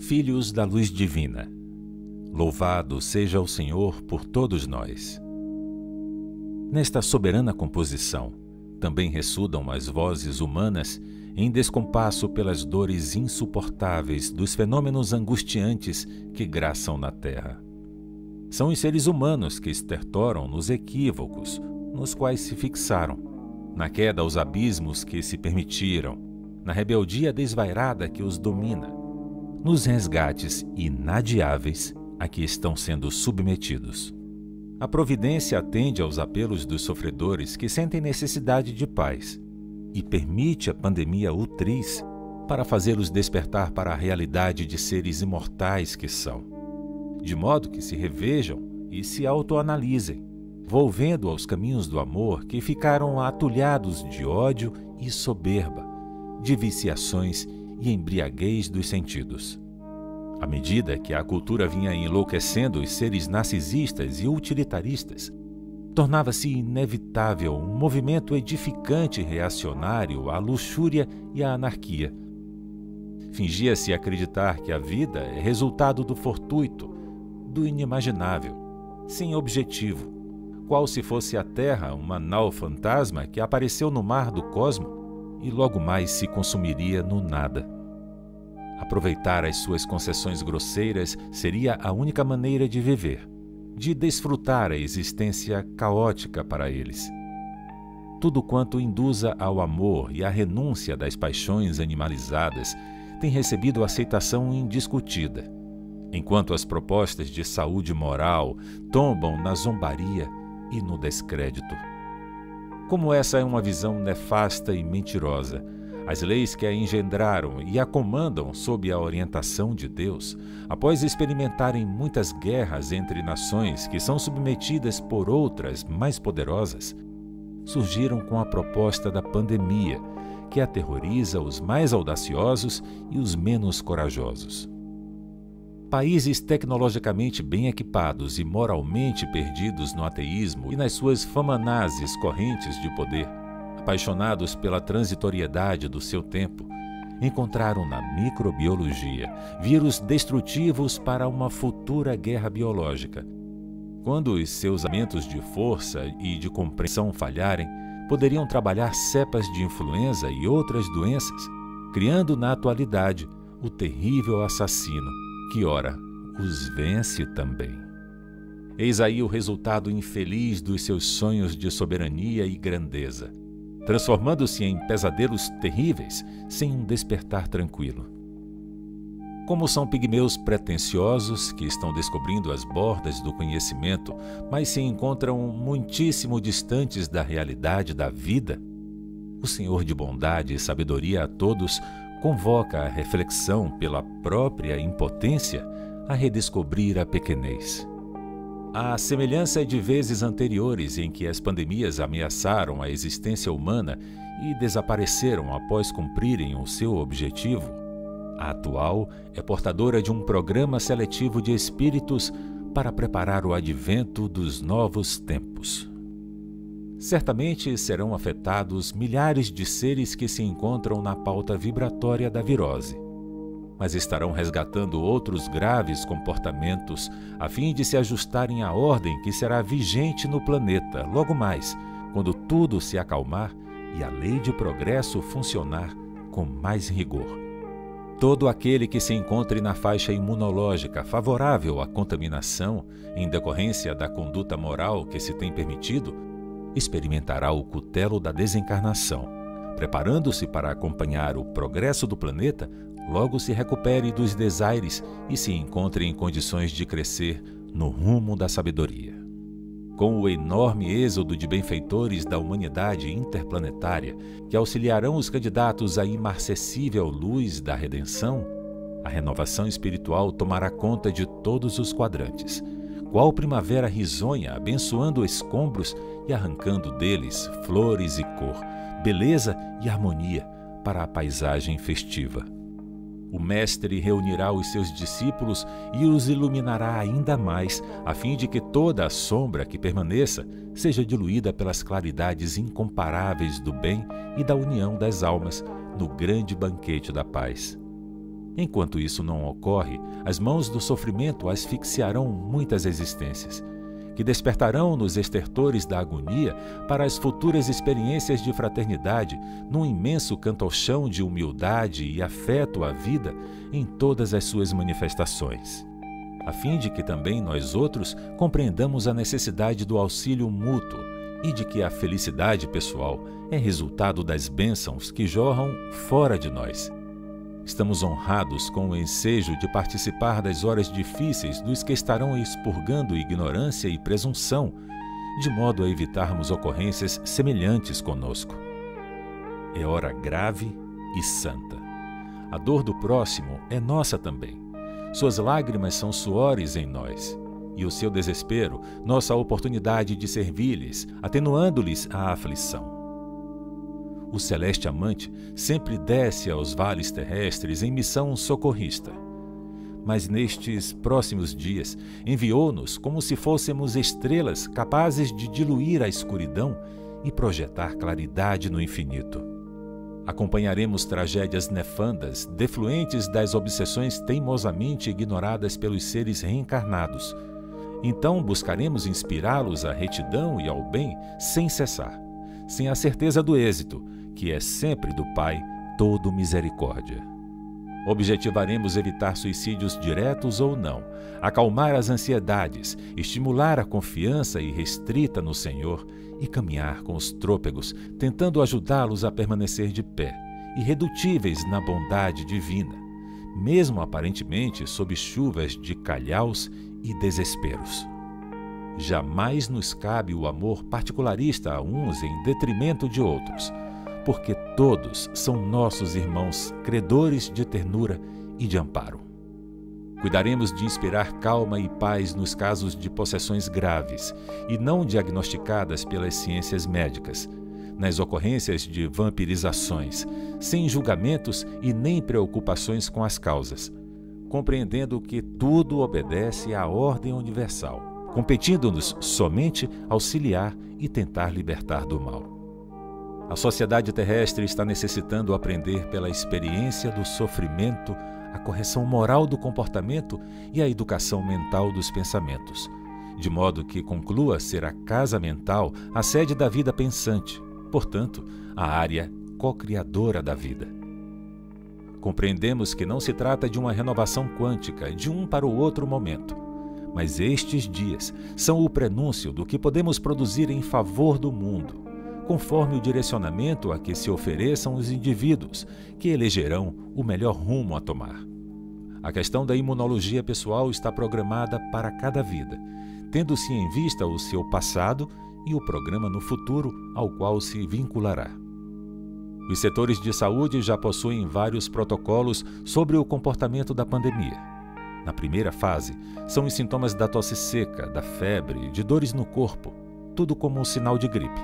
Filhos da luz divina, louvado seja o Senhor por todos nós. Nesta soberana composição, também ressudam as vozes humanas em descompasso pelas dores insuportáveis dos fenômenos angustiantes que graçam na terra. São os seres humanos que estertoram nos equívocos nos quais se fixaram, na queda aos abismos que se permitiram, na rebeldia desvairada que os domina, nos resgates inadiáveis a que estão sendo submetidos. A providência atende aos apelos dos sofredores que sentem necessidade de paz e permite a pandemia utriz para fazê-los despertar para a realidade de seres imortais que são, de modo que se revejam e se autoanalisem, volvendo aos caminhos do amor que ficaram atulhados de ódio e soberba, de viciações e embriaguez dos sentidos. À medida que a cultura vinha enlouquecendo os seres narcisistas e utilitaristas, tornava-se inevitável um movimento edificante reacionário à luxúria e à anarquia. Fingia-se acreditar que a vida é resultado do fortuito, do inimaginável, sem objetivo, qual se fosse a Terra uma nau fantasma que apareceu no mar do cosmo e logo mais se consumiria no nada. Aproveitar as suas concessões grosseiras seria a única maneira de viver, de desfrutar a existência caótica para eles. Tudo quanto induza ao amor e à renúncia das paixões animalizadas tem recebido aceitação indiscutida, enquanto as propostas de saúde moral tombam na zombaria e no descrédito. Como essa é uma visão nefasta e mentirosa, as leis que a engendraram e a comandam sob a orientação de Deus, após experimentarem muitas guerras entre nações que são submetidas por outras mais poderosas, surgiram com a proposta da pandemia, que aterroriza os mais audaciosos e os menos corajosos. Países tecnologicamente bem equipados e moralmente perdidos no ateísmo e nas suas famanazes correntes de poder, apaixonados pela transitoriedade do seu tempo, encontraram na microbiologia vírus destrutivos para uma futura guerra biológica. Quando os seus aumentos de força e de compreensão falharem, poderiam trabalhar cepas de influenza e outras doenças, criando na atualidade o terrível assassino, que ora os vence também. Eis aí o resultado infeliz dos seus sonhos de soberania e grandeza, transformando-se em pesadelos terríveis sem um despertar tranquilo. Como são pigmeus pretensiosos que estão descobrindo as bordas do conhecimento, mas se encontram muitíssimo distantes da realidade da vida, o Senhor de bondade e sabedoria a todos convoca a reflexão pela própria impotência a redescobrir a pequenez. À semelhança de vezes anteriores em que as pandemias ameaçaram a existência humana e desapareceram após cumprirem o seu objetivo, a atual é portadora de um programa seletivo de espíritos para preparar o advento dos novos tempos. Certamente serão afetados milhares de seres que se encontram na pauta vibratória da virose, mas estarão resgatando outros graves comportamentos a fim de se ajustarem à ordem que será vigente no planeta logo mais, quando tudo se acalmar e a lei de progresso funcionar com mais rigor. Todo aquele que se encontre na faixa imunológica favorável à contaminação, em decorrência da conduta moral que se tem permitido, experimentará o cutelo da desencarnação, preparando-se para acompanhar o progresso do planeta, logo se recupere dos desaires e se encontre em condições de crescer no rumo da sabedoria. Com o enorme êxodo de benfeitores da humanidade interplanetária que auxiliarão os candidatos à imarcessível luz da redenção, a renovação espiritual tomará conta de todos os quadrantes, qual primavera risonha abençoando escombros e arrancando deles flores e cor, beleza e harmonia para a paisagem festiva. O Mestre reunirá os seus discípulos e os iluminará ainda mais, a fim de que toda a sombra que permaneça seja diluída pelas claridades incomparáveis do bem e da união das almas no grande banquete da paz. Enquanto isso não ocorre, as mãos do sofrimento asfixiarão muitas existências, que despertarão nos estertores da agonia para as futuras experiências de fraternidade, num imenso cantochão de humildade e afeto à vida em todas as suas manifestações, a fim de que também nós outros compreendamos a necessidade do auxílio mútuo e de que a felicidade pessoal é resultado das bênçãos que jorram fora de nós. Estamos honrados com o ensejo de participar das horas difíceis dos que estarão expurgando ignorância e presunção, de modo a evitarmos ocorrências semelhantes conosco. É hora grave e santa. A dor do próximo é nossa também. Suas lágrimas são suores em nós, e o seu desespero, nossa oportunidade de servir-lhes, atenuando-lhes a aflição. O celeste amante sempre desce aos vales terrestres em missão socorrista. Mas nestes próximos dias enviou-nos como se fôssemos estrelas capazes de diluir a escuridão e projetar claridade no infinito. Acompanharemos tragédias nefandas, defluentes das obsessões teimosamente ignoradas pelos seres reencarnados. Então buscaremos inspirá-los à retidão e ao bem sem cessar, sem a certeza do êxito, que é sempre do Pai todo misericórdia. Objetivaremos evitar suicídios diretos ou não, acalmar as ansiedades, estimular a confiança irrestrita no Senhor e caminhar com os trôpegos, tentando ajudá-los a permanecer de pé, irredutíveis na bondade divina, mesmo aparentemente sob chuvas de calhaus e desesperos. Jamais nos cabe o amor particularista a uns em detrimento de outros, porque todos são nossos irmãos, credores de ternura e de amparo. Cuidaremos de inspirar calma e paz nos casos de possessões graves e não diagnosticadas pelas ciências médicas, nas ocorrências de vampirizações, sem julgamentos e nem preocupações com as causas, compreendendo que tudo obedece à ordem universal, competindo-nos somente auxiliar e tentar libertar do mal. A sociedade terrestre está necessitando aprender pela experiência do sofrimento a correção moral do comportamento e a educação mental dos pensamentos, de modo que conclua ser a casa mental a sede da vida pensante, portanto, a área co-criadora da vida. Compreendemos que não se trata de uma renovação quântica de um para o outro momento, mas estes dias são o prenúncio do que podemos produzir em favor do mundo, conforme o direcionamento a que se ofereçam os indivíduos, que elegerão o melhor rumo a tomar. A questão da imunologia pessoal está programada para cada vida, tendo-se em vista o seu passado e o programa no futuro ao qual se vinculará. Os setores de saúde já possuem vários protocolos sobre o comportamento da pandemia. Na primeira fase, são os sintomas da tosse seca, da febre, de dores no corpo, tudo como um sinal de gripe.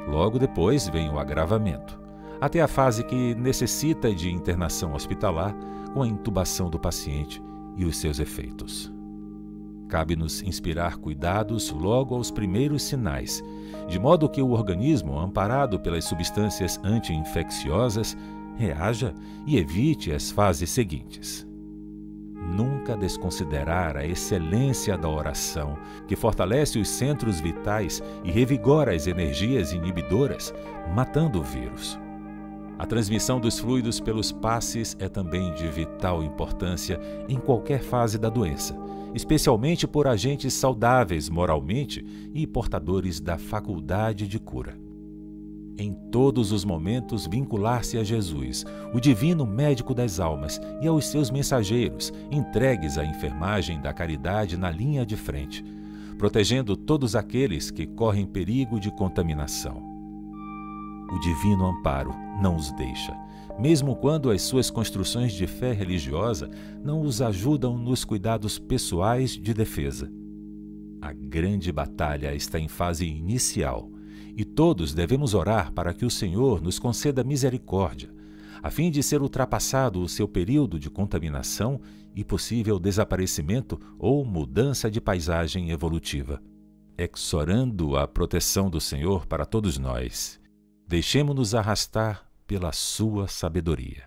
Logo depois vem o agravamento, até a fase que necessita de internação hospitalar com a intubação do paciente e os seus efeitos. Cabe-nos inspirar cuidados logo aos primeiros sinais, de modo que o organismo, amparado pelas substâncias anti-infecciosas, reaja e evite as fases seguintes. Nunca desconsiderar a excelência da oração, que fortalece os centros vitais e revigora as energias inibidoras, matando o vírus. A transmissão dos fluidos pelos passes é também de vital importância em qualquer fase da doença, especialmente por agentes saudáveis moralmente e portadores da faculdade de cura. Em todos os momentos vincular-se a Jesus, o divino médico das almas, e aos seus mensageiros, entregues à enfermagem da caridade na linha de frente, protegendo todos aqueles que correm perigo de contaminação. O divino amparo não os deixa, mesmo quando as suas construções de fé religiosa não os ajudam nos cuidados pessoais de defesa. A grande batalha está em fase inicial, e todos devemos orar para que o Senhor nos conceda misericórdia, a fim de ser ultrapassado o seu período de contaminação e possível desaparecimento ou mudança de paisagem evolutiva. Exorando a proteção do Senhor para todos nós, deixemo-nos arrastar pela sua sabedoria.